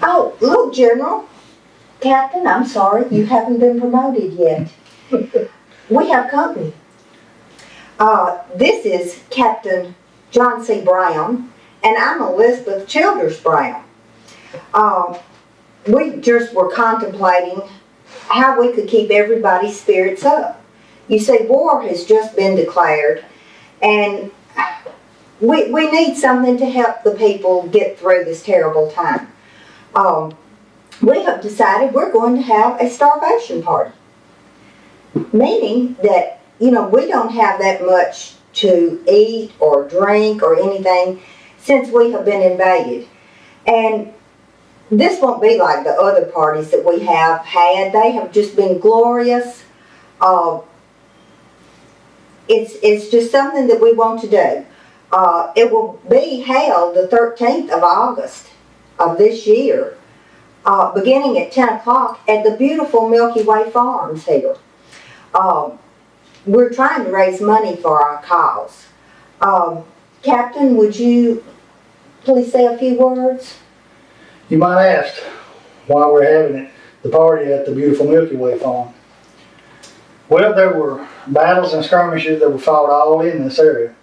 Oh, look, General. Captain, I'm sorry, you haven't been promoted yet. We have company. This is Captain John C. Brown, and I'm Elizabeth Childers Brown. We just were contemplating how we could keep everybody's spirits up. You see, war has just been declared, and we need something to help the people get through this terrible time. We have decided we're going to have a starvation party, meaning that, you know, we don't have that much to eat or drink or anything since we have been invaded. And this won't be like the other parties that we have had. They have just been glorious. It's just something that we want to do. It will be held the 13th of August of this year, beginning at 10 o'clock at the beautiful Milky Way Farms here. We're trying to raise money for our cause. Captain, would you please say a few words? You might ask why we're having the party at the beautiful Milky Way Farm. Well, there were battles and skirmishes that were fought all in this area.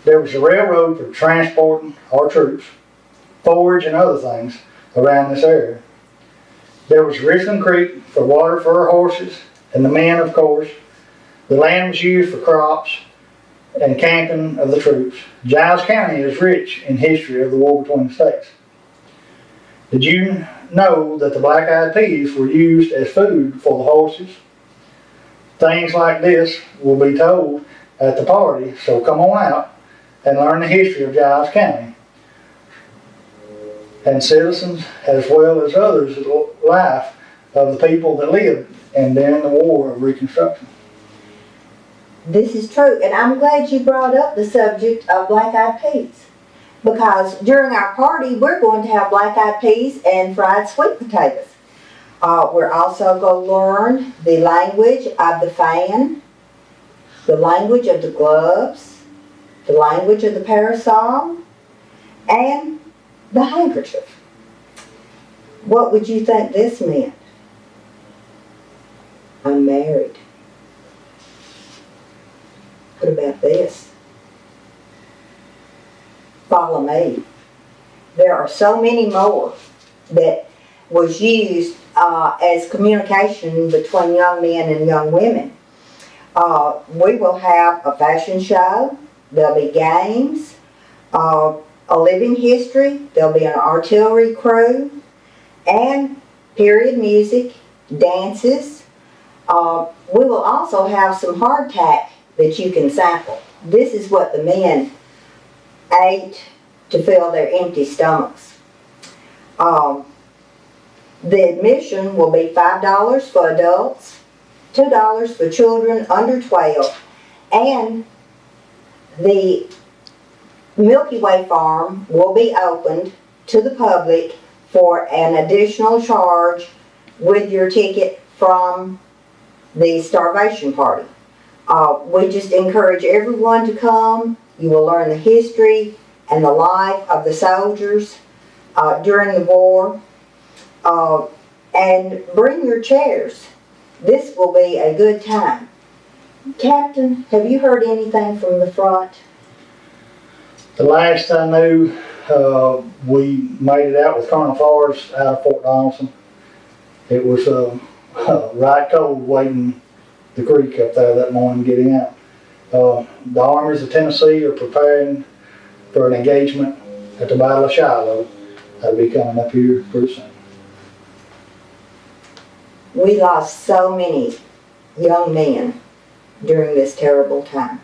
There was a railroad for transporting our troops, forage and other things around this area. There was Richland Creek for water for our horses and the men, of course. The land was used for crops and camping of the troops. Giles County is rich in history of the war between the states. Did you know that the black-eyed peas were used as food for the horses? Things like this will be told at the party, so come on out and learn the history of Giles County and citizens as well as others' life of the people that lived and during the war of Reconstruction. This is true, and I'm glad you brought up the subject of black-eyed peas, because during our party we're going to have black-eyed peas and fried sweet potatoes. We're also going to learn the language of the fan, the language of the gloves, the language of the parasol, and the handkerchief. What would you think this meant? I'm married. What about this? Follow me. There are so many more that was used as communication between young men and young women. We will have a fashion show. There'll be games, a living history. There'll be an artillery crew, and period music, dances. We will also have some hardtack that you can sample. This is what the men ate to fill their empty stomachs. The admission will be $5 for adults, $2 for children under 12, and the Milky Way Farm will be opened to the public for an additional charge with your ticket from the Starvation Party. We just encourage everyone to come. You will learn the history and the life of the soldiers during the war. And bring your chairs. This will be a good time. Captain, have you heard anything from the front? The last I knew, we made it out with Colonel Forrest out of Fort Donaldson. It was right cold waiting the creek up there that morning getting out. The armies of Tennessee are preparing for an engagement at the Battle of Shiloh. That'll be coming up here pretty soon. We lost so many young men during this terrible time.